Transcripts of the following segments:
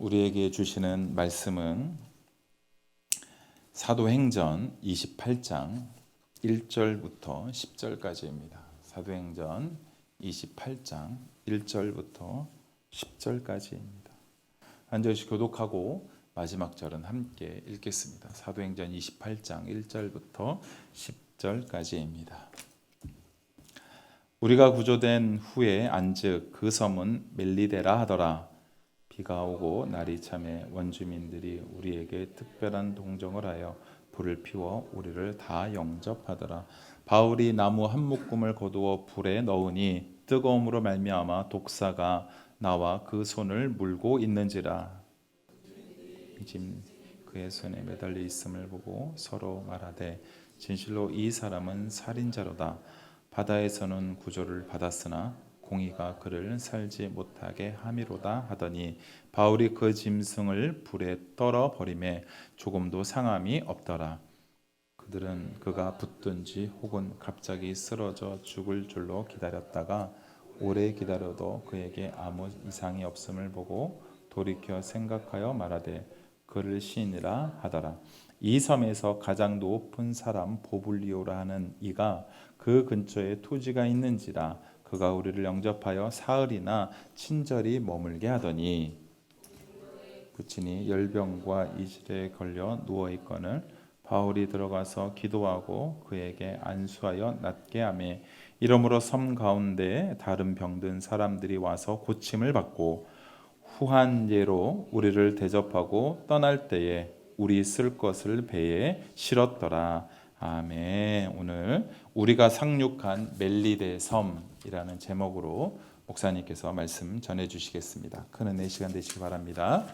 우리에게 주시는 말씀은 사도행전 28장 1절부터 10절까지입니다. 사도행전 28장 1절부터 10절까지입니다. 한 절씩 교독하고 마지막 절은 함께 읽겠습니다. 사도행전 28장 1절부터 10절까지입니다. 우리가 구조된 후에 안즉 그 섬은 멜리데라 하더라. 비가 오고 날이 참에 원주민들이 우리에게 특별한 동정을 하여 불을 피워 우리를 다 영접하더라. 바울이 나무 한 묶음을 거두어 불에 넣으니 뜨거움으로 말미암아 독사가 나와 그 손을 물고 있는지라. 짐 그의 손에 매달려 있음을 보고 서로 말하되 진실로 이 사람은 살인자로다. 바다에서는 구조를 받았으나 공의가 그를 살지 못하게 함이로다 하더니 바울이 그 짐승을 불에 떨어 버리매 조금도 상함이 없더라. 그들은 그가 붙든지 혹은 갑자기 쓰러져 죽을 줄로 기다렸다가 오래 기다려도 그에게 아무 이상이 없음을 보고 돌이켜 생각하여 말하되 그를 시인이라 하더라. 이 섬에서 가장 높은 사람 보블리오라 하는 이가 그 근처에 토지가 있는지라. 그가 우리를 영접하여 사흘이나 친절히 머물게 하더니 부친이 열병과 이질에 걸려 누워 있거늘 바울이 들어가서 기도하고 그에게 안수하여 낫게 하며 이러므로 섬 가운데 다른 병든 사람들이 와서 고침을 받고 후한 예로 우리를 대접하고 떠날 때에 우리 쓸 것을 배에 실었더라. 아멘. 오늘 우리가 상륙한 멜리데 섬이라는 제목으로 목사님께서 말씀 전해주시겠습니다. 큰 은혜 시간 되시기 바랍니다.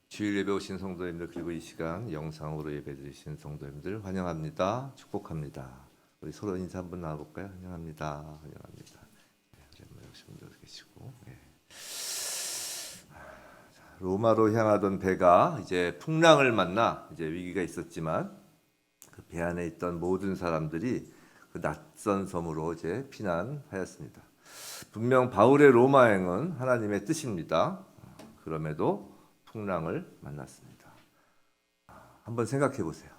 주일 예배 오신 성도님들 그리고 이 시간 영상으로 예배 드리신 성도님들 환영합니다. 축복합니다. 우리 서로 인사 한번 나눠볼까요? 환영합니다. 환영합니다. 여러분들 계시고 로마로 향하던 배가 이제 풍랑을 만나 이제 위기가 있었지만 그 배 안에 있던 모든 사람들이 그 낯선 섬으로 이제 피난하였습니다. 분명 바울의 로마행은 하나님의 뜻입니다. 그럼에도 풍랑을 만났습니다. 한번 생각해 보세요.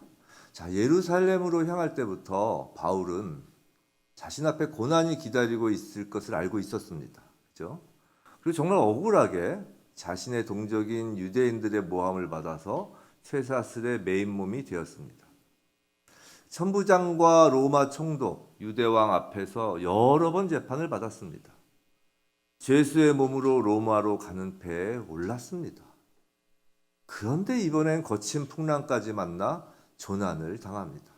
자, 예루살렘으로 향할 때부터 바울은 자신 앞에 고난이 기다리고 있을 것을 알고 있었습니다. 그렇죠? 그리고 정말 억울하게 자신의 동족인 유대인들의 모함을 받아서 쇠사슬의 메인 몸이 되었습니다. 천부장과 로마 총독, 유대왕 앞에서 여러 번 재판을 받았습니다. 죄수의 몸으로 로마로 가는 배에 올랐습니다. 그런데 이번엔 거친 풍랑까지 만나 조난을 당합니다.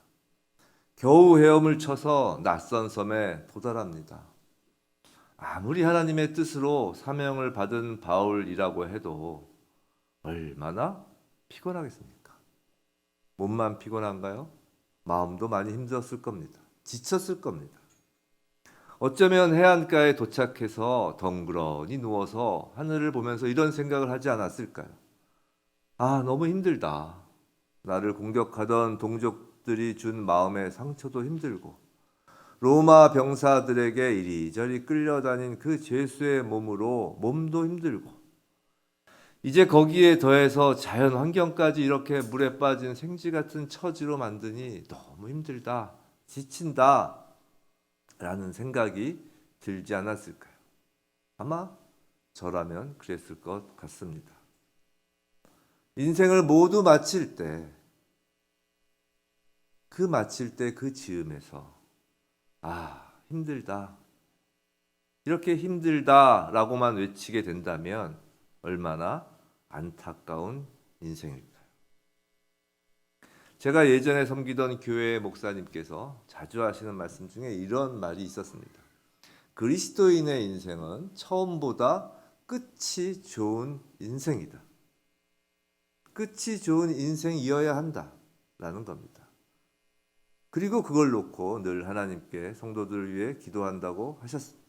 겨우 헤엄을 쳐서 낯선 섬에 도달합니다. 아무리 하나님의 뜻으로 사명을 받은 바울이라고 해도 얼마나 피곤하겠습니까? 몸만 피곤한가요? 마음도 많이 힘들었을 겁니다. 지쳤을 겁니다. 어쩌면 해안가에 도착해서 덩그러니 누워서 하늘을 보면서 이런 생각을 하지 않았을까요? 아, 너무 힘들다. 나를 공격하던 동족들이 준 마음의 상처도 힘들고 로마 병사들에게 이리저리 끌려다닌 그 죄수의 몸으로 몸도 힘들고 이제 거기에 더해서 자연 환경까지 이렇게 물에 빠진 생쥐 같은 처지로 만드니 너무 힘들다, 지친다 라는 생각이 들지 않았을까요? 아마 저라면 그랬을 것 같습니다. 인생을 모두 마칠 때 그 즈음에서 아, 힘들다. 이렇게 힘들다라고만 외치게 된다면 얼마나 안타까운 인생일까요? 제가 예전에 섬기던 교회 목사님께서 자주 하시는 말씀 중에 이런 말이 있었습니다. 그리스도인의 인생은 처음보다 끝이 좋은 인생이다. 끝이 좋은 인생이어야 한다라는 겁니다. 그리고 그걸 놓고 늘 하나님께 성도들을 위해 기도한다고 하셨습니다.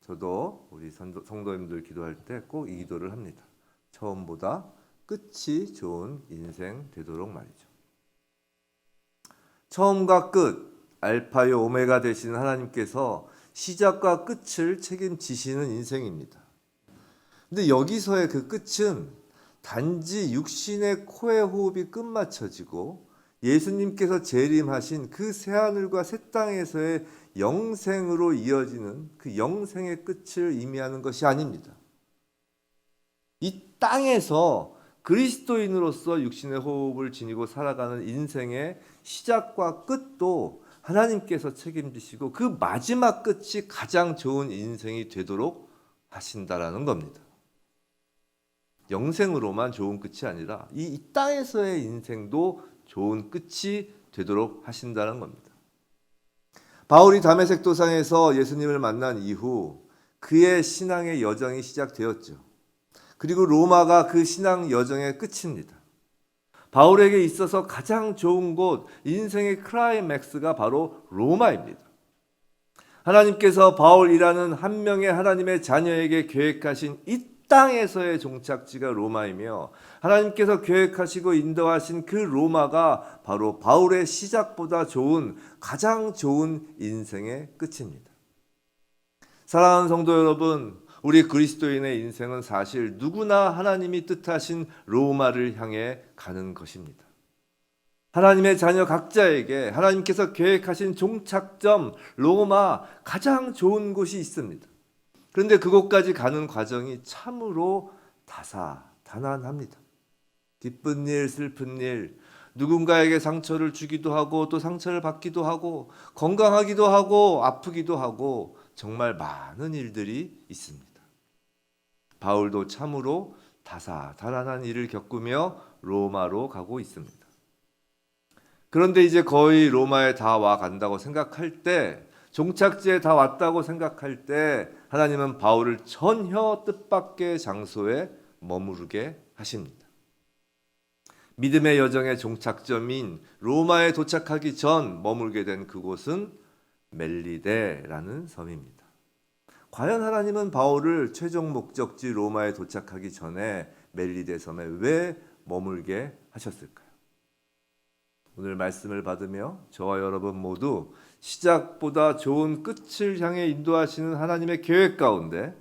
저도 우리 성도님들 기도할 때 꼭 이 기도를 합니다. 처음보다 끝이 좋은 인생 되도록 말이죠. 처음과 끝, 알파요 오메가 되시는 하나님께서 시작과 끝을 책임지시는 인생입니다. 근데 여기서의 그 끝은 단지 육신의 코의 호흡이 끝마쳐지고 예수님께서 재림하신 그 새하늘과 새 땅에서의 영생으로 이어지는 그 영생의 끝을 의미하는 것이 아닙니다. 이 땅에서 그리스도인으로서 육신의 호흡을 지니고 살아가는 인생의 시작과 끝도 하나님께서 책임지시고 그 마지막 끝이 가장 좋은 인생이 되도록 하신다라는 겁니다. 영생으로만 좋은 끝이 아니라 이 땅에서의 인생도 좋은 끝이 되도록 하신다는 겁니다. 바울이 다메섹 도상에서 예수님을 만난 이후 그의 신앙의 여정이 시작되었죠. 그리고 로마가 그 신앙 여정의 끝입니다. 바울에게 있어서 가장 좋은 곳, 인생의 클라이맥스가 바로 로마입니다. 하나님께서 바울이라는 한 명의 하나님의 자녀에게 계획하신 이 땅에서의 종착지가 로마이며 하나님께서 계획하시고 인도하신 그 로마가 바로 바울의 시작보다 좋은 가장 좋은 인생의 끝입니다. 사랑하는 성도 여러분, 우리 그리스도인의 인생은 사실 누구나 하나님이 뜻하신 로마를 향해 가는 것입니다. 하나님의 자녀 각자에게 하나님께서 계획하신 종착점 로마 가장 좋은 곳이 있습니다. 그런데 그곳까지 가는 과정이 참으로 다사다난합니다. 기쁜 일, 슬픈 일, 누군가에게 상처를 주기도 하고 또 상처를 받기도 하고 건강하기도 하고 아프기도 하고 정말 많은 일들이 있습니다. 바울도 참으로 다사다난한 일을 겪으며 로마로 가고 있습니다. 그런데 이제 거의 로마에 다 와 간다고 생각할 때, 종착지에 다 왔다고 생각할 때 하나님은 바울을 전혀 뜻밖의 장소에 머무르게 하십니다. 믿음의 여정의 종착점인 로마에 도착하기 전 머물게 된 그곳은 멜리데라는 섬입니다. 과연 하나님은 바울을 최종 목적지 로마에 도착하기 전에 멜리데 섬에 왜 머물게 하셨을까요? 오늘 말씀을 받으며 저와 여러분 모두 시작보다 좋은 끝을 향해 인도하시는 하나님의 계획 가운데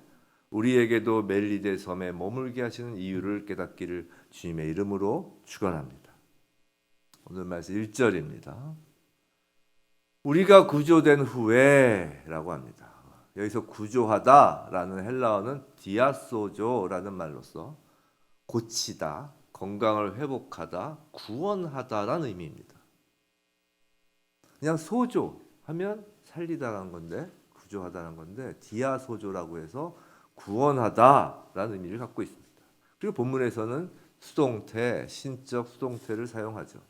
우리에게도 멜리데 섬에 머물게 하시는 이유를 깨닫기를 주님의 이름으로 축원합니다. 오늘 말씀 1절입니다. 우리가 구조된 후에 라고 합니다. 여기서 구조하다라는 헬라어는 디아소조라는 말로서 고치다, 건강을 회복하다, 구원하다라는 의미입니다. 그냥 소조하면 살리다라는 건데 구조하다라는 건데 디아소조라고 해서 구원하다라는 의미를 갖고 있습니다. 그리고 본문에서는 수동태, 신적 수동태를 사용하죠.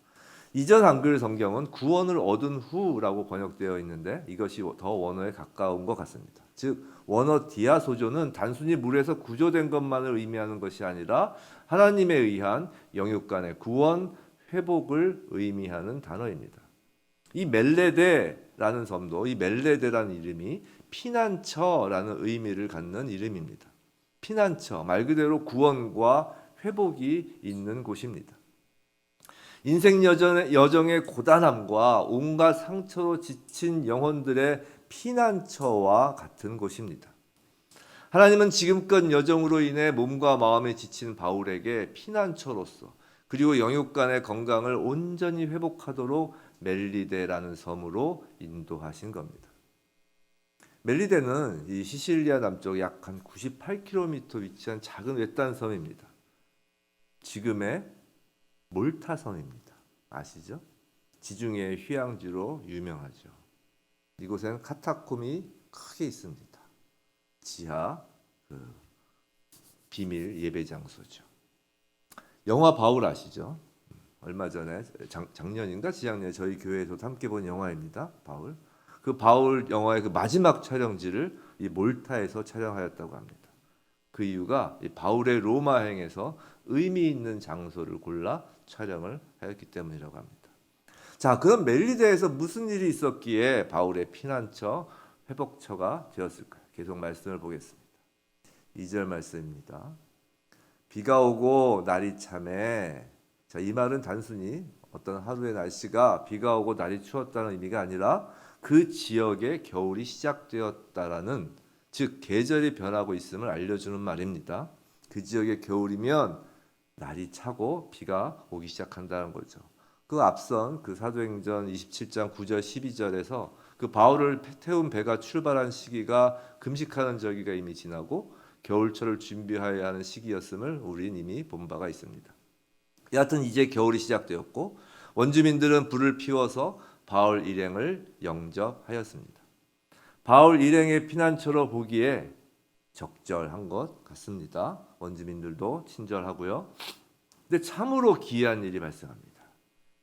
이전 한글 성경은 구원을 얻은 후라고 번역되어 있는데 이것이 더 원어에 가까운 것 같습니다. 즉 원어 디아소조는 단순히 물에서 구조된 것만을 의미하는 것이 아니라 하나님에 의한 영육 간의 구원, 회복을 의미하는 단어입니다. 이 멜레데라는 섬도 이 멜레데라는 이름이 피난처라는 의미를 갖는 이름입니다. 피난처, 말 그대로 구원과 회복이 있는 곳입니다. 인생 여정의 고단함과 온갖 상처로 지친 영혼들의 피난처와 같은 곳입니다. 하나님은 지금껏 여정으로 인해 몸과 마음에 지친 바울에게 피난처로서 그리고 영육 간의 건강을 온전히 회복하도록 멜리데라는 섬으로 인도하신 겁니다. 멜리데는 이 시실리아 남쪽 약 한 98km 위치한 작은 외딴 섬입니다. 지금의 몰타 섬입니다. 아시죠? 지중해 휴양지로 유명하죠. 이곳에는 카타콤이 크게 있습니다. 지하 비밀 예배 장소죠. 영화 바울 아시죠? 얼마 전에 작년인가 지작년에 저희 교회에서도 함께 본 영화입니다. 바울. 그 바울 영화의 그 마지막 촬영지를 이 몰타에서 촬영하였다고 합니다. 그 이유가 이 바울의 로마행에서 의미 있는 장소를 골라 촬영을 하였기 때문이라고 합니다. 자, 그럼 멜리데에서 무슨 일이 있었기에 바울의 피난처, 회복처가 되었을까요? 계속 말씀을 보겠습니다. 2절 말씀입니다. 비가 오고 날이 참에, 자, 이 말은 단순히 어떤 하루의 날씨가 비가 오고 날이 추웠다는 의미가 아니라 그 지역의 겨울이 시작되었다라는, 즉 계절이 변하고 있음을 알려주는 말입니다. 그 지역의 겨울이면 날이 차고 비가 오기 시작한다는 거죠. 그 앞선 그 사도행전 27장 9절 12절에서 그 바울을 태운 배가 출발한 시기가 금식하는 저기가 이미 지나고 겨울철을 준비하여야 하는 시기였음을 우리는 이미 본 바가 있습니다. 여하튼 이제 겨울이 시작되었고 원주민들은 불을 피워서 바울 일행을 영접하였습니다. 바울 일행의 피난처로 보기에 적절한 것 같습니다. 원주민들도 친절하고요. 근데 참으로 기이한 일이 발생합니다.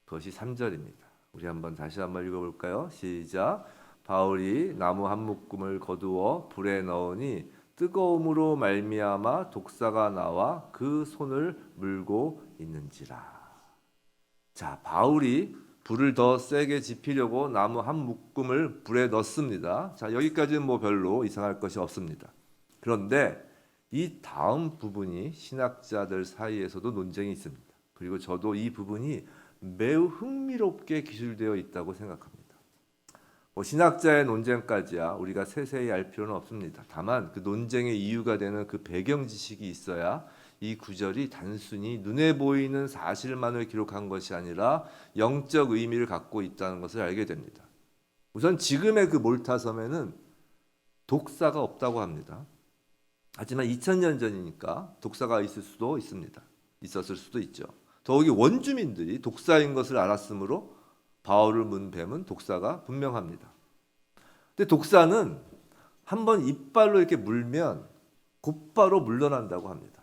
그것이 3절입니다. 우리 다시 한번 읽어볼까요? 시작. 바울이 나무 한 묶음을 거두어 불에 넣으니 뜨거움으로 말미암아 독사가 나와 그 손을 물고 있는지라. 자, 바울이 불을 더 세게 지피려고 나무 한 묶음을 불에 넣습니다. 자, 여기까지는 뭐 별로 이상할 것이 없습니다. 그런데 이 다음 부분이 신학자들 사이에서도 논쟁이 있습니다. 그리고 저도 이 부분이 매우 흥미롭게 기술되어 있다고 생각합니다. 신학자의 논쟁까지야 우리가 세세히 알 필요는 없습니다. 다만 그 논쟁의 이유가 되는 그 배경 지식이 있어야 이 구절이 단순히 눈에 보이는 사실만을 기록한 것이 아니라 영적 의미를 갖고 있다는 것을 알게 됩니다. 우선 지금의 그 몰타 섬에는 독사가 없다고 합니다. 하지만 2000년 전이니까 독사가 있을 수도 있습니다. 있었을 수도 있죠. 더욱이 원주민들이 독사인 것을 알았으므로 바울을 문 뱀은 독사가 분명합니다. 근데 독사는 한번 이빨로 이렇게 물면 곧바로 물러난다고 합니다.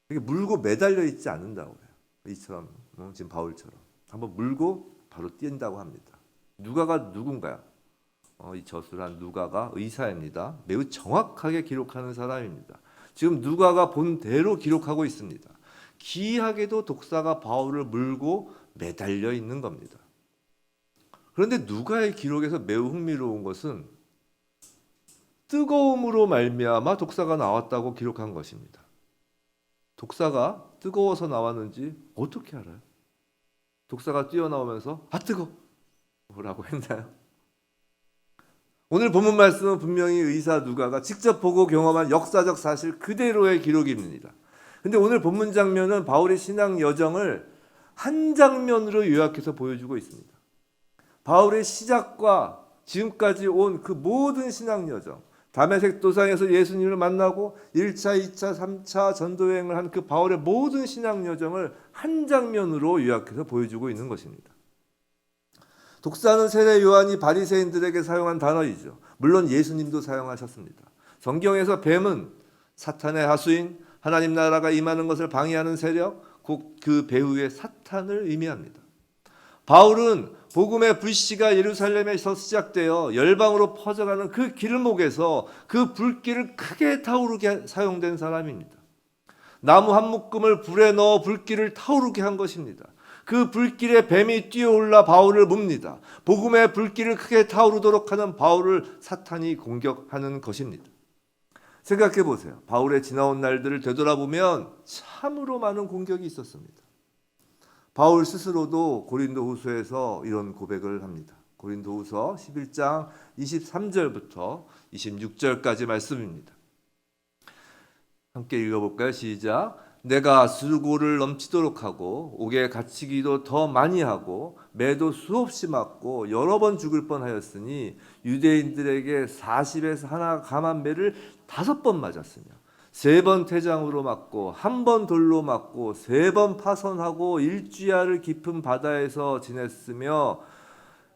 이렇게 물고 매달려 있지 않는다고 해요. 이처럼 지금 바울처럼 한번 물고 바로 뛴다고 합니다. 누가가 누군가요? 이 저술한 누가가 의사입니다. 매우 정확하게 기록하는 사람입니다. 지금 누가가 본 대로 기록하고 있습니다. 기이하게도 독사가 바울을 물고 매달려 있는 겁니다. 그런데 누가의 기록에서 매우 흥미로운 것은 뜨거움으로 말미암아 독사가 나왔다고 기록한 것입니다. 독사가 뜨거워서 나왔는지 어떻게 알아요? 독사가 뛰어나오면서 뜨거워 라고 했나요? 오늘 본문 말씀은 분명히 의사 누가가 직접 보고 경험한 역사적 사실 그대로의 기록입니다. 근데 오늘 본문 장면은 바울의 신앙 여정을 한 장면으로 요약해서 보여주고 있습니다. 바울의 시작과 지금까지 온 그 모든 신앙 여정, 다메섹 도상에서 예수님을 만나고 1차, 2차, 3차 전도여행을 한 그 바울의 모든 신앙 여정을 한 장면으로 요약해서 보여주고 있는 것입니다. 독사는 세례 요한이 바리새인들에게 사용한 단어이죠. 물론 예수님도 사용하셨습니다. 성경에서 뱀은 사탄의 하수인, 하나님 나라가 임하는 것을 방해하는 세력, 곧 그 배후의 사탄을 의미합니다. 바울은 복음의 불씨가 예루살렘에서 시작되어 열방으로 퍼져가는 그 길목에서 그 불길을 크게 타오르게 사용된 사람입니다. 나무 한 묶음을 불에 넣어 불길을 타오르게 한 것입니다. 그 불길에 뱀이 뛰어올라 바울을 뭅니다. 복음의 불길을 크게 타오르도록 하는 바울을 사탄이 공격하는 것입니다. 생각해 보세요. 바울의 지나온 날들을 되돌아보면 참으로 많은 공격이 있었습니다. 바울 스스로도 고린도후서에서 이런 고백을 합니다. 고린도후서 11장 23절부터 26절까지 말씀입니다. 함께 읽어볼까요? 시작. 내가 수고를 넘치도록 하고 옥에 갇히기도 더 많이 하고 매도 수없이 맞고 여러 번 죽을 뻔하였으니 유대인들에게 40에서 하나 감한 매를 5번 맞았으며 3번 태장으로 맞고 1번 돌로 맞고 3번 파선하고 일주야를 깊은 바다에서 지냈으며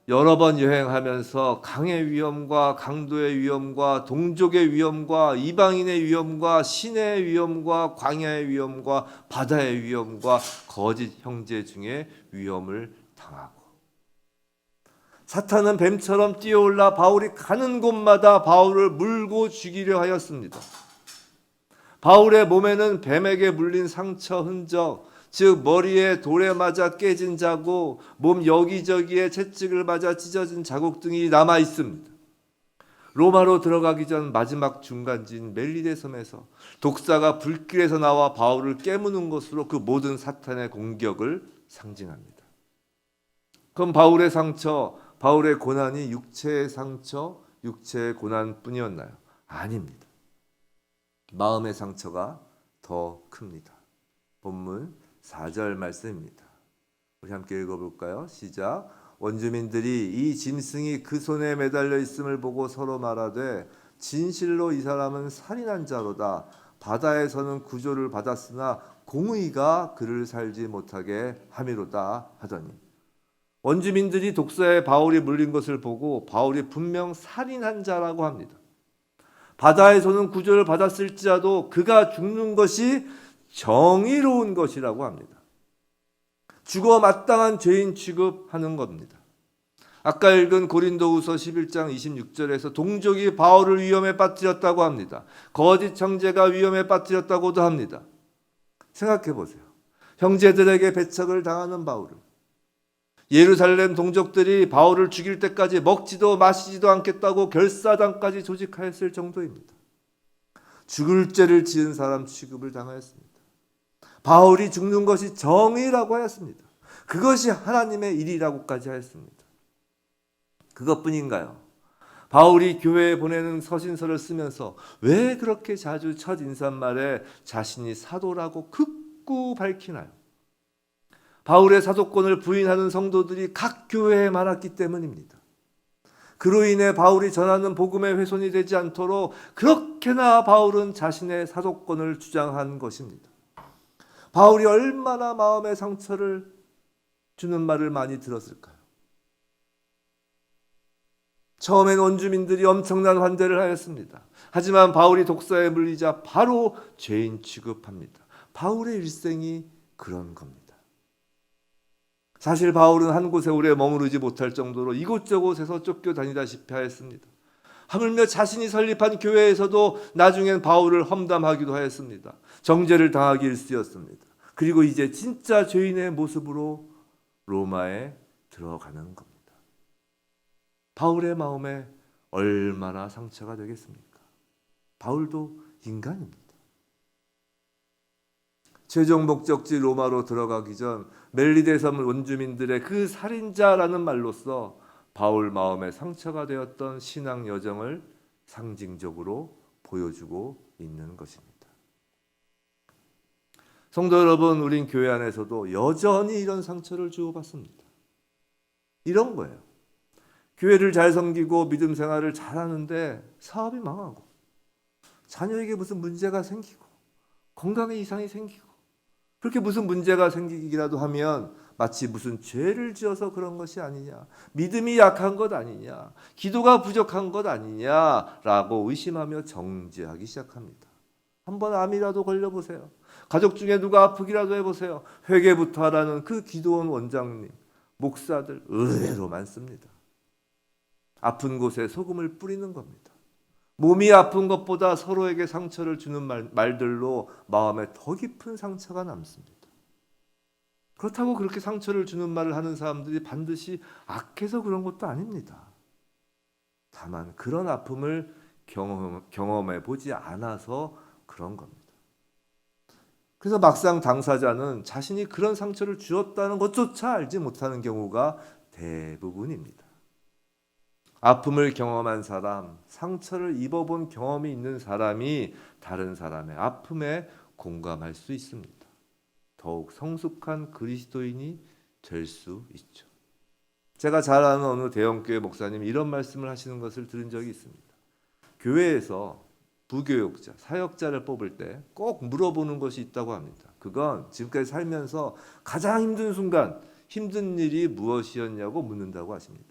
여러 번 여행하면서 강의 위험과 강도의 위험과 동족의 위험과 이방인의 위험과 시내의 위험과 광야의 위험과 바다의 위험과 거짓 형제 중에 위험을 당하고 사탄은 뱀처럼 뛰어올라 바울이 가는 곳마다 바울을 물고 죽이려 하였습니다. 바울의 몸에는 뱀에게 물린 상처 흔적, 즉 머리에 돌에 맞아 깨진 자국, 몸 여기저기에 채찍을 맞아 찢어진 자국 등이 남아 있습니다. 로마로 들어가기 전 마지막 중간지인 멜리데 섬에서 독사가 불길에서 나와 바울을 깨무는 것으로 그 모든 사탄의 공격을 상징합니다. 그럼 바울의 상처, 바울의 고난이 육체의 상처, 육체의 고난뿐이었나요? 아닙니다. 마음의 상처가 더 큽니다. 본문 4절 말씀입니다. 우리 함께 읽어볼까요? 시작. 원주민들이 이 짐승이 그 손에 매달려 있음을 보고 서로 말하되 진실로 이 사람은 살인한 자로다. 바다에서는 구조를 받았으나 공의가 그를 살지 못하게 함이로다 하더니, 원주민들이 독사에 바울이 물린 것을 보고 바울이 분명 살인한 자라고 합니다. 바다에서는 구조를 받았을지라도 그가 죽는 것이 정의로운 것이라고 합니다. 죽어 마땅한 죄인 취급하는 겁니다. 아까 읽은 고린도후서 11장 26절에서 동족이 바울을 위험에 빠뜨렸다고 합니다. 거짓 형제가 위험에 빠뜨렸다고도 합니다. 생각해 보세요. 형제들에게 배척을 당하는 바울을, 예루살렘 동족들이 바울을 죽일 때까지 먹지도 마시지도 않겠다고 결사단까지 조직하였을 정도입니다. 죽을 죄를 지은 사람 취급을 당하였습니다. 바울이 죽는 것이 정의라고 하였습니다. 그것이 하나님의 일이라고까지 하였습니다. 그것뿐인가요? 바울이 교회에 보내는 서신서를 쓰면서 왜 그렇게 자주 첫 인사말에 자신이 사도라고 극구 밝히나요? 바울의 사도권을 부인하는 성도들이 각 교회에 많았기 때문입니다. 그로 인해 바울이 전하는 복음의 훼손이 되지 않도록 그렇게나 바울은 자신의 사도권을 주장한 것입니다. 바울이 얼마나 마음의 상처를 주는 말을 많이 들었을까요? 처음엔 원주민들이 엄청난 환대를 하였습니다. 하지만 바울이 독사에 물리자 바로 죄인 취급합니다. 바울의 일생이 그런 겁니다. 사실 바울은 한 곳에 오래 머무르지 못할 정도로 이곳저곳에서 쫓겨다니다시피 하였습니다. 하물며 자신이 설립한 교회에서도 나중엔 바울을 험담하기도 하였습니다. 정죄를 당하기 일쑤였습니다. 그리고 이제 진짜 죄인의 모습으로 로마에 들어가는 겁니다. 바울의 마음에 얼마나 상처가 되겠습니까? 바울도 인간입니다. 최종 목적지 로마로 들어가기 전 멜리데 섬 원주민들의 그 살인자라는 말로써 바울 마음에 상처가 되었던 신앙 여정을 상징적으로 보여주고 있는 것입니다. 성도 여러분, 우린 교회 안에서도 여전히 이런 상처를 주고받습니다. 이런 거예요. 교회를 잘 섬기고 믿음 생활을 잘하는데 사업이 망하고, 자녀에게 무슨 문제가 생기고, 건강에 이상이 생기고, 그렇게 무슨 문제가 생기기라도 하면 마치 무슨 죄를 지어서 그런 것이 아니냐, 믿음이 약한 것 아니냐, 기도가 부족한 것 아니냐라고 의심하며 정죄하기 시작합니다. 한번 암이라도 걸려보세요. 가족 중에 누가 아프기라도 해보세요. 회개부터 하라는 그 기도원 원장님, 목사들 의외로 많습니다. 아픈 곳에 소금을 뿌리는 겁니다. 몸이 아픈 것보다 서로에게 상처를 주는 말들로 마음에 더 깊은 상처가 남습니다. 그렇다고 그렇게 상처를 주는 말을 하는 사람들이 반드시 악해서 그런 것도 아닙니다. 다만 그런 아픔을 경험해 보지 않아서 그런 겁니다. 그래서 막상 당사자는 자신이 그런 상처를 주었다는 것조차 알지 못하는 경우가 대부분입니다. 아픔을 경험한 사람, 상처를 입어본 경험이 있는 사람이 다른 사람의 아픔에 공감할 수 있습니다. 더욱 성숙한 그리스도인이 될 수 있죠. 제가 잘 아는 어느 대형교회 목사님이 이런 말씀을 하시는 것을 들은 적이 있습니다. 교회에서 부교육자, 사역자를 뽑을 때 꼭 물어보는 것이 있다고 합니다. 그건 지금까지 살면서 가장 힘든 순간, 힘든 일이 무엇이었냐고 묻는다고 하십니다.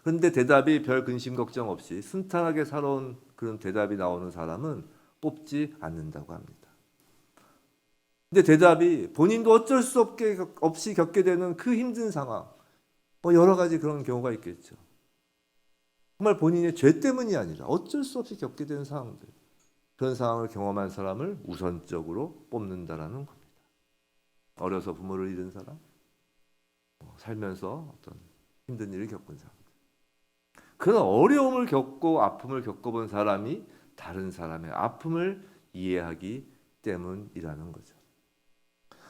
그런데 대답이 별 근심 걱정 없이 순탄하게 살아온 그런 대답이 나오는 사람은 뽑지 않는다고 합니다. 근데 대답이 본인도 어쩔 수 없이 겪게 되는 그 힘든 상황, 여러 가지 그런 경우가 있겠죠. 정말 본인의 죄 때문이 아니라 어쩔 수 없이 겪게 되는 상황들, 그런 상황을 경험한 사람을 우선적으로 뽑는다라는 겁니다. 어려서 부모를 잃은 사람, 살면서 어떤 힘든 일을 겪은 사람, 그런 어려움을 겪고 아픔을 겪어본 사람이 다른 사람의 아픔을 이해하기 때문이라는 거죠.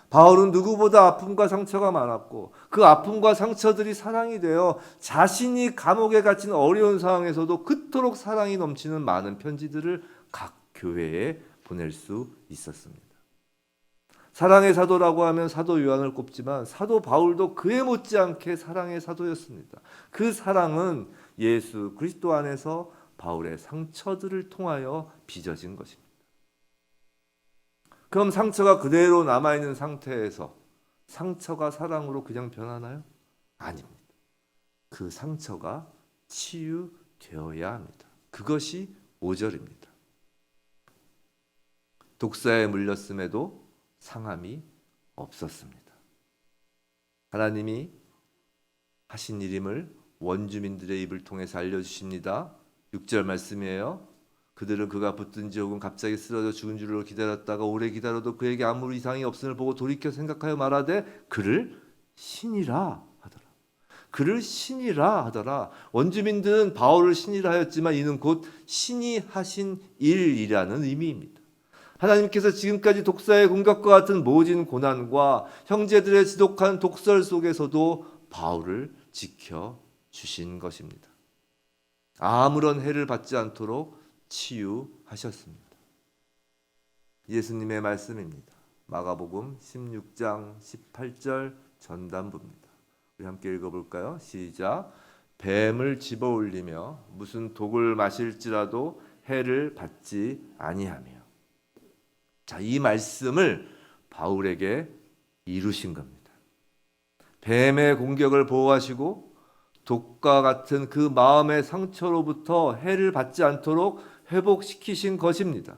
바울은 누구보다 아픔과 상처가 많았고 그 아픔과 상처들이 사랑이 되어 자신이 감옥에 갇힌 어려운 상황에서도 그토록 사랑이 넘치는 많은 편지들을 각 교회에 보낼 수 있었습니다. 사랑의 사도라고 하면 사도 요한을 꼽지만 사도 바울도 그에 못지않게 사랑의 사도였습니다. 그 사랑은 예수 그리스도 안에서 바울의 상처들을 통하여 빚어진 것입니다. 그럼 상처가 그대로 남아있는 상태에서 상처가 사랑으로 그냥 변하나요? 아닙니다. 그 상처가 치유되어야 합니다. 그것이 5절입니다. 독사에 물렸음에도 상함이 없었습니다. 하나님이 하신 일임을 원주민들의 입을 통해서 알려주십니다. 6절 말씀이에요. 그들은 그가 붙든지 혹은 갑자기 쓰러져 죽은 줄로 기다렸다가 오래 기다려도 그에게 아무 이상이 없음을 보고 돌이켜 생각하여 말하되 그를 신이라 하더라. 그를 신이라 하더라. 원주민들은 바울을 신이라 하였지만 이는 곧 신이 하신 일이라는 의미입니다. 하나님께서 지금까지 독사의 공격과 같은 모진 고난과 형제들의 지독한 독설 속에서도 바울을 지켜주신 것입니다. 아무런 해를 받지 않도록 치유하셨습니다. 예수님의 말씀입니다. 마가복음 16장 18절 전단부입니다. 우리 함께 읽어볼까요? 시작. 뱀을 집어올리며 무슨 독을 마실지라도 해를 받지 아니하며. 자, 이 말씀을 바울에게 이루신 겁니다. 뱀의 공격을 보호하시고 독과 같은 그 마음의 상처로부터 해를 받지 않도록 회복시키신 것입니다.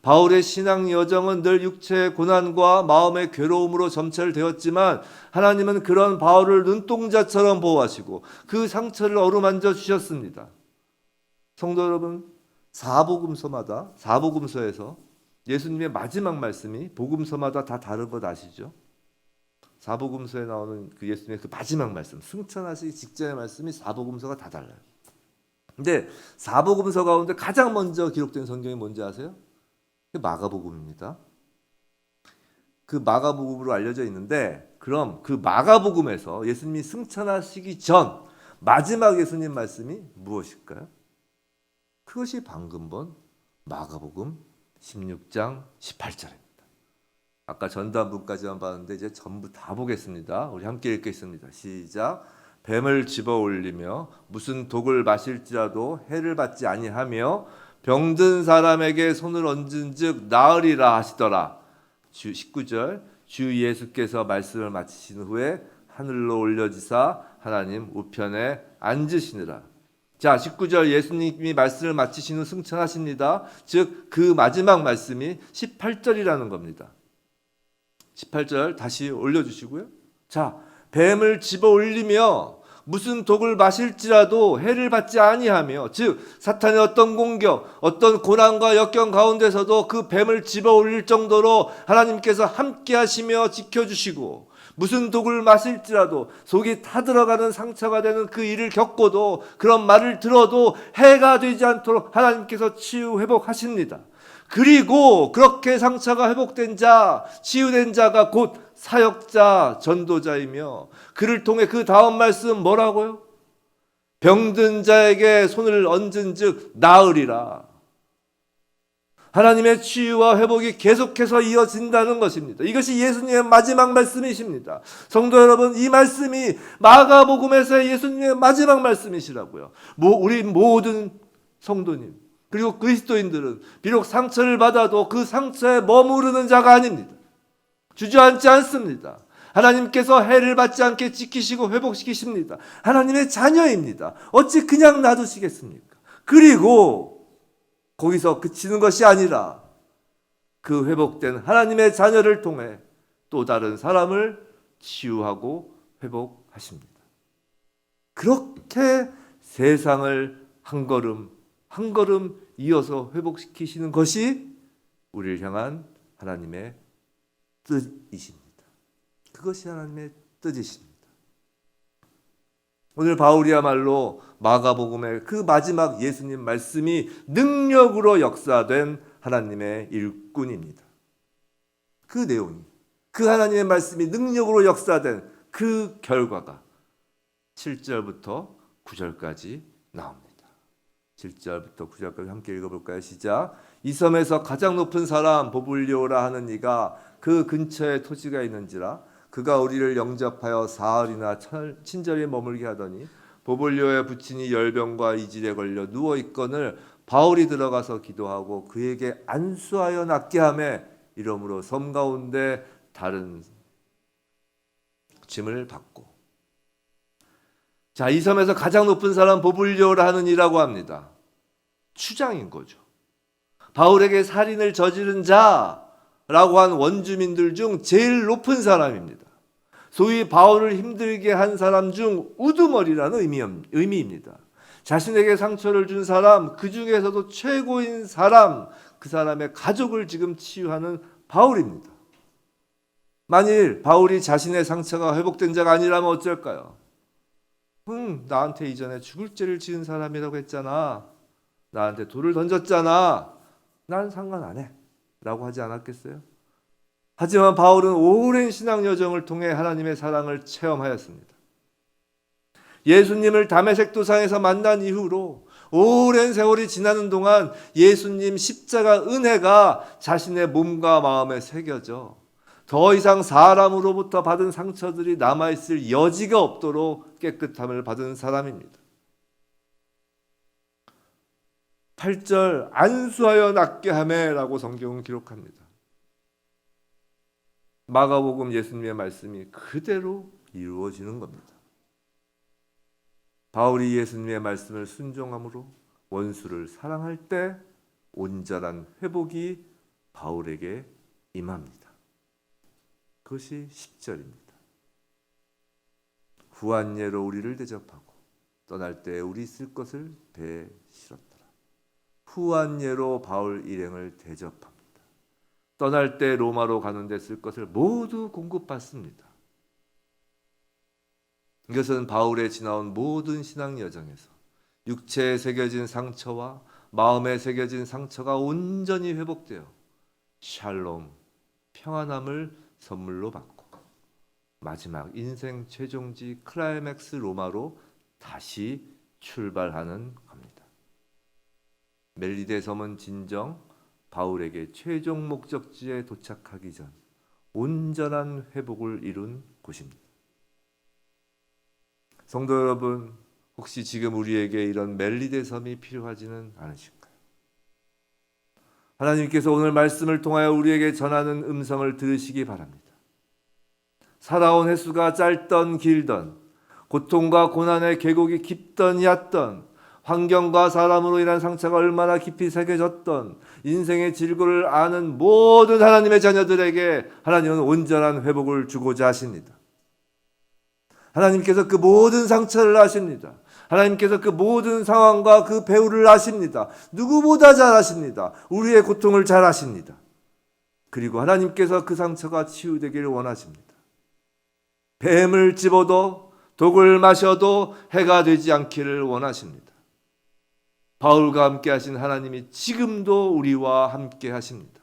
바울의 신앙 여정은 늘 육체의 고난과 마음의 괴로움으로 점철되었지만 하나님은 그런 바울을 눈동자처럼 보호하시고 그 상처를 어루만져 주셨습니다. 성도 여러분, 사복음서에서 예수님의 마지막 말씀이 복음서마다 다 다른 것 아시죠? 사복음서에 나오는 그 예수님의 그 마지막 말씀, 승천하시기 직전의 말씀이 사복음서가 다 달라요. 근데 사복음서 가운데 가장 먼저 기록된 성경이 뭔지 아세요? 마가복음입니다. 그 마가복음으로 알려져 있는데, 그럼 그 마가복음에서 예수님이 승천하시기 전 마지막 예수님 말씀이 무엇일까요? 그것이 방금 본 마가복음 16장 18절입니다. 아까 전단부까지만 봤는데 이제 전부 다 보겠습니다. 우리 함께 읽겠습니다. 시작. 뱀을 집어올리며 무슨 독을 마실지라도 해를 받지 아니하며 병든 사람에게 손을 얹은즉 나으리라 하시더라. 19절. 주 예수께서 말씀을 마치신 후에 하늘로 올려지사 하나님 우편에 앉으시느라. 자, 19절 예수님이 말씀을 마치신 후 승천하십니다. 즉 그 마지막 말씀이 18절이라는 겁니다. 18절 다시 올려주시고요. 자, 뱀을 집어올리며 무슨 독을 마실지라도 해를 받지 아니하며, 즉 사탄의 어떤 공격, 어떤 고난과 역경 가운데서도 그 뱀을 집어올릴 정도로 하나님께서 함께 하시며 지켜주시고, 무슨 독을 마실지라도 속이 타들어가는 상처가 되는 그 일을 겪고도, 그런 말을 들어도 해가 되지 않도록 하나님께서 치유 회복하십니다. 그리고 그렇게 상처가 회복된 자, 치유된 자가 곧 사역자, 전도자이며, 그를 통해 그 다음 말씀 뭐라고요? 병든 자에게 손을 얹은 즉 나으리라. 하나님의 치유와 회복이 계속해서 이어진다는 것입니다. 이것이 예수님의 마지막 말씀이십니다. 성도 여러분, 이 말씀이 마가복음에서의 예수님의 마지막 말씀이시라고요. 우리 모든 성도님 그리고 그리스도인들은 비록 상처를 받아도 그 상처에 머무르는 자가 아닙니다. 주저앉지 않습니다. 하나님께서 해를 받지 않게 지키시고 회복시키십니다. 하나님의 자녀입니다. 어찌 그냥 놔두시겠습니까? 그리고 거기서 그치는 것이 아니라 그 회복된 하나님의 자녀를 통해 또 다른 사람을 치유하고 회복하십니다. 그렇게 세상을 한 걸음 한 걸음 이어서 회복시키시는 것이 우리를 향한 하나님의 뜻이십니다. 그것이 하나님의 뜻이십니다. 오늘 바울이야말로 마가복음의 그 마지막 예수님 말씀이 능력으로 역사된 하나님의 일꾼입니다. 그 내용이, 그 그 하나님의 말씀이 능력으로 역사된 그 결과가 7절부터 9절까지 나옵니다. 7절부터 9절까지 함께 읽어볼까요? 시작. 이 섬에서 가장 높은 사람 보불리오라 하는 이가 그 근처에 토지가 있는지라 그가 우리를 영접하여 사흘이나 친절히 머물게 하더니 보불리오의 부친이 열병과 이질에 걸려 누워 있거늘 바울이 들어가서 기도하고 그에게 안수하여 낫게 하며 이러므로 섬 가운데 다른 짐을 받고. 자, 이 섬에서 가장 높은 사람 보불리오라 하는 이라고 합니다. 추장인 거죠. 바울에게 살인을 저지른 자라고 한 원주민들 중 제일 높은 사람입니다. 소위 바울을 힘들게 한 사람 중 우두머리라는 의미입니다. 자신에게 상처를 준 사람, 그 중에서도 최고인 사람, 그 사람의 가족을 지금 치유하는 바울입니다. 만일 바울이 자신의 상처가 회복된 자가 아니라면 어쩔까요? 나한테 이전에 죽을 죄를 지은 사람이라고 했잖아. 나한테 돌을 던졌잖아. 난 상관 안 해. 라고 하지 않았겠어요? 하지만 바울은 오랜 신앙 여정을 통해 하나님의 사랑을 체험하였습니다. 예수님을 다메섹 도상에서 만난 이후로 오랜 세월이 지나는 동안 예수님 십자가 은혜가 자신의 몸과 마음에 새겨져 더 이상 사람으로부터 받은 상처들이 남아있을 여지가 없도록 깨끗함을 받은 사람입니다. 8절 안수하여 낫게 하매라고 성경은 기록합니다. 마가복음 예수님의 말씀이 그대로 이루어지는 겁니다. 바울이 예수님의 말씀을 순종함으로 원수를 사랑할 때 온전한 회복이 바울에게 임합니다. 그것이 10절입니다. 후한 예로 우리를 대접하고 떠날 때 우리 쓸 것을 배에 실었더라. 후한 예로 바울 일행을 대접합니다. 떠날 때 로마로 가는데 쓸 것을 모두 공급받습니다. 이것은 바울의 지나온 모든 신앙 여정에서 육체에 새겨진 상처와 마음에 새겨진 상처가 온전히 회복되어 샬롬, 평안함을 선물로 받고 마지막 인생 최종지 클라이맥스 로마로 다시 출발하는 겁니다. 멜리데 섬은 진정 바울에게 최종 목적지에 도착하기 전 온전한 회복을 이룬 곳입니다. 성도 여러분, 혹시 지금 우리에게 이런 멜리데 섬이 필요하지는 않으실까요? 하나님께서 오늘 말씀을 통하여 우리에게 전하는 음성을 들으시기 바랍니다. 살아온 횟수가 짧던 길던, 고통과 고난의 계곡이 깊던 얕던, 환경과 사람으로 인한 상처가 얼마나 깊이 새겨졌던 인생의 질고를 아는 모든 하나님의 자녀들에게 하나님은 온전한 회복을 주고자 하십니다. 하나님께서 그 모든 상처를 아십니다. 하나님께서 그 모든 상황과 그 배후를 아십니다. 누구보다 잘 아십니다. 우리의 고통을 잘 아십니다. 그리고 하나님께서 그 상처가 치유되기를 원하십니다. 뱀을 집어도 독을 마셔도 해가 되지 않기를 원하십니다. 바울과 함께 하신 하나님이 지금도 우리와 함께 하십니다.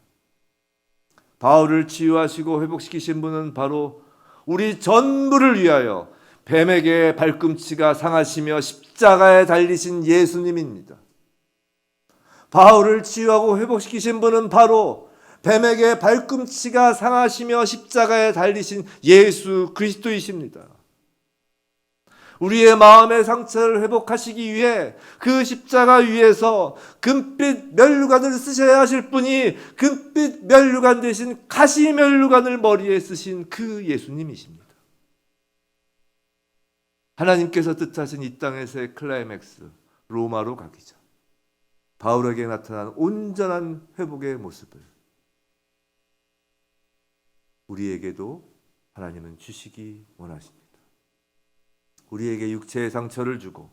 바울을 치유하시고 회복시키신 분은 바로 우리 전부를 위하여 뱀에게 발꿈치가 상하시며 십자가에 달리신 예수님입니다. 바울을 치유하고 회복시키신 분은 바로 뱀에게 발꿈치가 상하시며 십자가에 달리신 예수 그리스도이십니다. 우리의 마음의 상처를 회복하시기 위해 그 십자가 위에서 금빛 면류관을 쓰셔야 하실 분이 금빛 면류관 대신 가시 면류관을 머리에 쓰신 그 예수님이십니다. 하나님께서 뜻하신 이 땅에서의 클라이맥스 로마로 가기 전 바울에게 나타난 온전한 회복의 모습을 우리에게도 하나님은 주시기 원하십니다. 우리에게 육체의 상처를 주고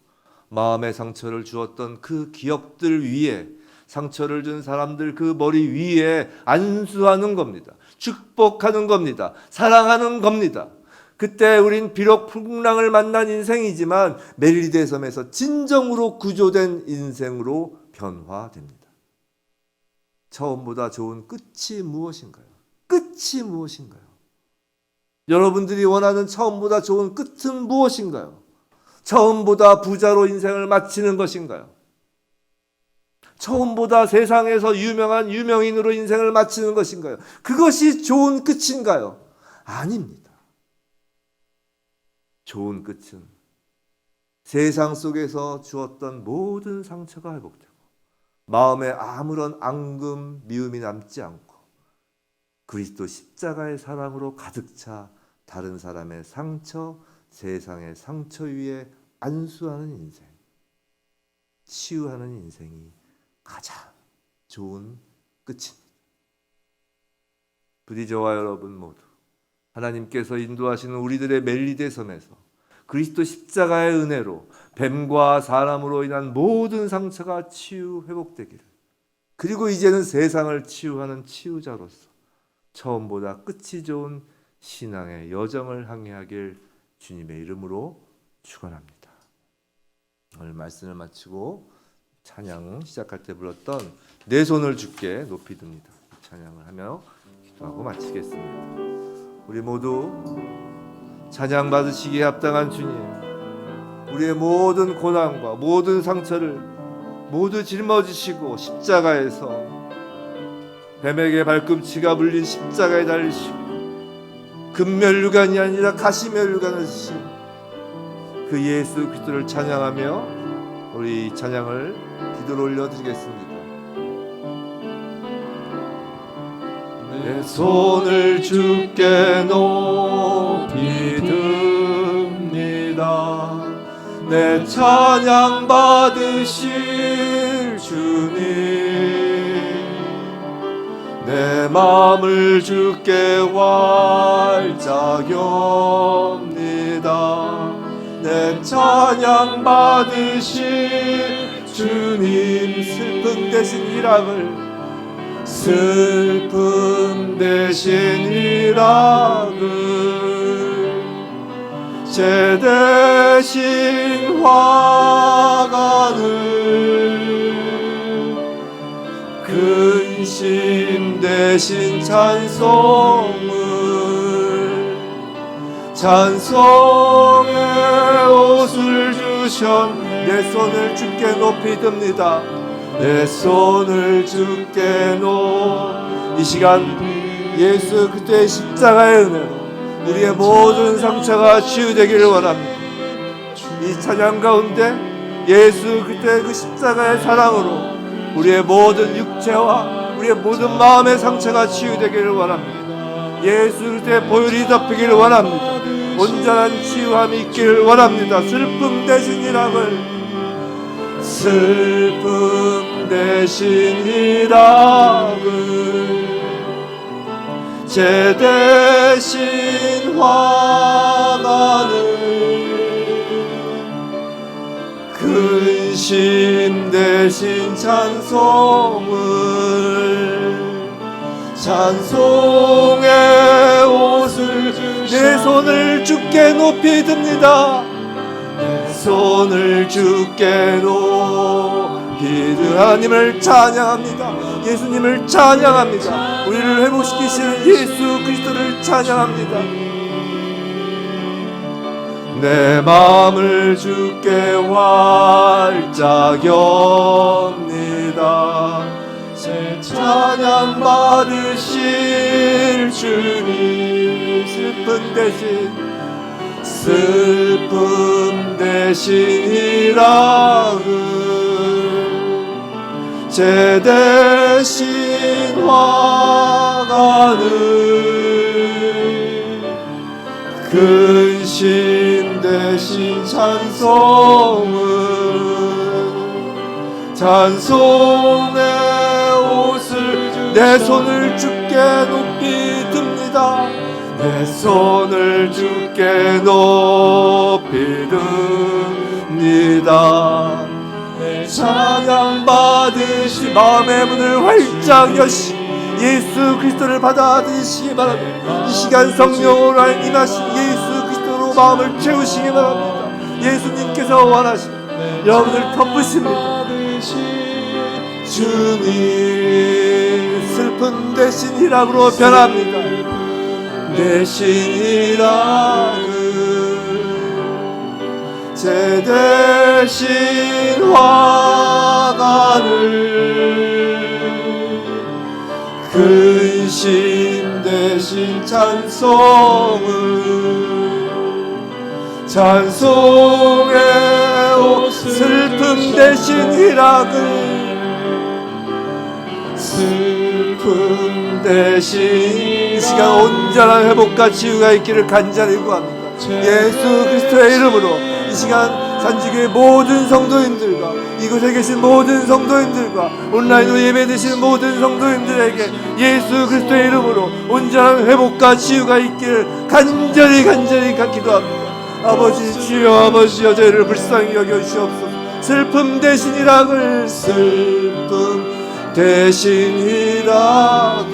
마음의 상처를 주었던 그 기억들 위에 상처를 준 사람들 그 머리 위에 안수하는 겁니다. 축복하는 겁니다. 사랑하는 겁니다. 그때 우린 비록 풍랑을 만난 인생이지만 멜리데 섬에서 진정으로 구조된 인생으로 변화됩니다. 처음보다 좋은 끝이 무엇인가요? 끝이 무엇인가요? 여러분들이 원하는 처음보다 좋은 끝은 무엇인가요? 처음보다 부자로 인생을 마치는 것인가요? 처음보다 세상에서 유명한 유명인으로 인생을 마치는 것인가요? 그것이 좋은 끝인가요? 아닙니다. 좋은 끝은 세상 속에서 주었던 모든 상처가 회복되고 마음에 아무런 앙금, 미움이 남지 않고 그리스도 십자가의 사랑으로 가득 차 다른 사람의 상처, 세상의 상처 위에 안수하는 인생, 치유하는 인생이 가장 좋은 끝입니다. 부디 저와 여러분 모두 하나님께서 인도하시는 우리들의 멜리데 섬에서 그리스도 십자가의 은혜로 뱀과 사람으로 인한 모든 상처가 치유 회복되기를, 그리고 이제는 세상을 치유하는 치유자로서 처음보다 끝이 좋은 신앙의 여정을 항해하길 주님의 이름으로 축원합니다. 오늘 말씀을 마치고 찬양 시작할 때 불렀던 내 손을 주께 높이 듭니다. 찬양을 하며 기도하고 마치겠습니다. 우리 모두 찬양 받으시기에 합당한 주님, 우리의 모든 고난과 모든 상처를 모두 짊어지시고 십자가에서 뱀에게 발꿈치가 물린 십자가에 달리시고 금면류관이 아니라 가시면류관을 쓰신 그 예수 그리스도를 찬양하며 우리 이 찬양을 기도로 올려드리겠습니다. 내 손을 주께 높이 듭니다. 내 찬양 받으실 주님, 내 마음을 주께 활짝 엽니다. 내 찬양 받으실 주님, 슬픔 대신 희락을, 슬픔 대신 희락을, 제 대신 화관을, 근심 대신 찬송을, 찬송의 옷을 주셨네. 내 손을 주께 높이 듭니다. 내 손을 주께 이 시간 예수 그리스도의 십자가의 은혜로 우리의 모든 상처가 치유되기를 원합니다. 이 찬양 가운데 예수 그리스도의 그 십자가의 사랑으로 우리의 모든 육체와 우리의 모든 마음의 상처가 치유되기를 원합니다. 예수 그리스도의 보혈이 덮이기를 원합니다. 온전한 치유함이 있기를 원합니다. 슬픔 대신 희락을, 슬픔 대신 희락을, 제 대신 화관을, 근심 대신 찬송을, 찬송의 옷을, 내 손을 주께 높이 듭니다. 내 손을 주께 높이 드 하나님을 찬양합니다. 예수님을 찬양합니다. 우리를 회복시키시는 예수 그리스도를 찬양합니다. 내 마음을 주께 활짝 엽니다. 제 찬양 받으실 주님, 슬픔 대신 희락을, 제 대신 화관을, 근심 대신 찬송을, 찬송의 옷을, 내 손을 주께 높이 듭니다. 내 손을 주께 높이 듭니다. 찬양 받으시, 마음의 문을 활짝 여시 예수 그리스도를 받아들이시기 바랍니다. 이 시간 성령으로 임하신 예수 그리스도로 마음을 채우시기 바랍니다. 예수님께서 원하시는 여러분을 덮으십니다. 주님, 슬픈 대신 희락으로 변합니다. 대신 희락을 제 대신 화관을 근심 대신 찬송의 옷 슬픔 대신 희락을 슬픔 대신 이 시간 온전한 회복과 치유가 있기를 간절히 구합니다. 예수 그리스도의 이름으로 이 시간 산지교회 모든 성도님들과 이곳에 계신 모든 성도님들과 온라인으로 예배드시는 모든 성도님들에게 예수 그리스도의 이름으로 온전한 회복과 치유가 있기를 간절히 기도합니다. 아버지 주여 아버지여 저희를 불쌍히 여겨주시옵소서. 슬픔 대신 희락을 슬픔 대신 희락을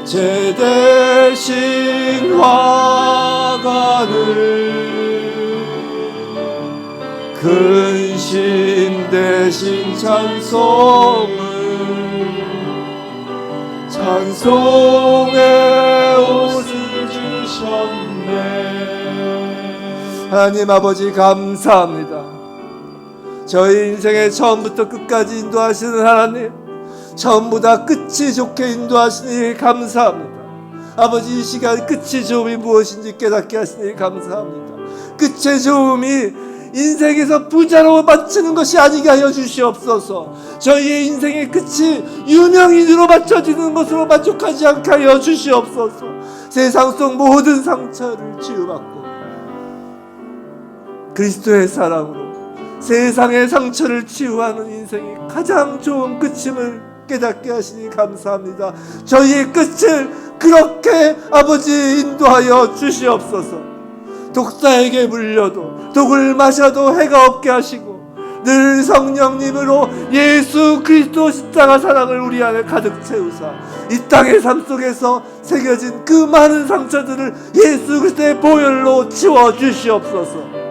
제 대신 화관을 근심 대신 찬송의 옷을 주셨네. 하나님 아버지 감사합니다. 저희 인생의 처음부터 끝까지 인도하시는 하나님, 처음보다 끝이 좋게 인도하시니 감사합니다. 아버지 이 시간 끝이 좋음이 무엇인지 깨닫게 하시니 감사합니다. 끝의 좋음이 인생에서 부자로 맞추는 것이 아니게 하여 주시옵소서. 저희의 인생의 끝이 유명인으로 맞춰지는 것으로 만족하지 않게 하여 주시옵소서. 세상 속 모든 상처를 치유받고 그리스도의 사랑으로 세상의 상처를 치유하는 인생이 가장 좋은 끝임을 깨닫게 하시니 감사합니다. 저희의 끝을 그렇게 아버지 인도하여 주시옵소서. 독사에게 물려도 독을 마셔도 해가 없게 하시고 늘 성령님으로 예수 그리스도 십자가 사랑을 우리 안에 가득 채우사 이 땅의 삶 속에서 새겨진 그 많은 상처들을 예수 그리스도의 보혈로 치워주시옵소서.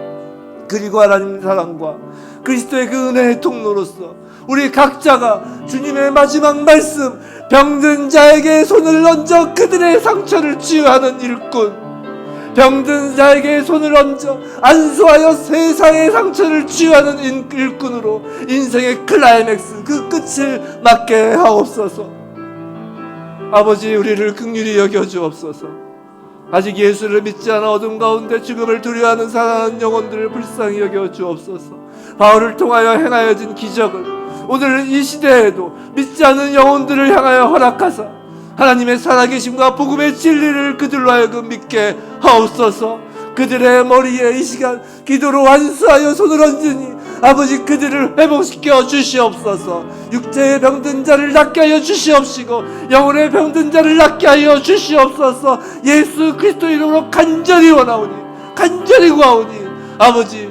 그리고 하나님 사랑과 그리스도의 그 은혜의 통로로서 우리 각자가 주님의 마지막 말씀 병든 자에게 손을 얹어 그들의 상처를 치유하는 일꾼, 병든 자에게 손을 얹어 안수하여 세상의 상처를 치유하는 일꾼으로 인생의 클라이맥스 그 끝을 맞게 하옵소서. 아버지 우리를 긍휼히 여겨주옵소서. 아직 예수를 믿지 않아 어둠 가운데 죽음을 두려워하는 사랑하는 영혼들을 불쌍히 여겨주옵소서. 바울을 통하여 행하여진 기적을 오늘 이 시대에도 믿지 않는 영혼들을 향하여 허락하사 하나님의 살아계심과 복음의 진리를 그들로 하여금 믿게 하옵소서. 그들의 머리에 이 시간 기도로 완수하여 손을 얹으니 아버지 그들을 회복시켜 주시옵소서. 육체의 병든 자를 낫게 하여 주시옵시고 영혼의 병든 자를 낫게 하여 주시옵소서. 예수 그리스도 이름으로 간절히 원하오니 간절히 구하오니 아버지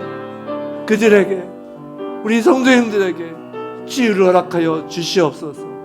그들에게 우리 성도님들에게 치유를 허락하여 주시옵소서.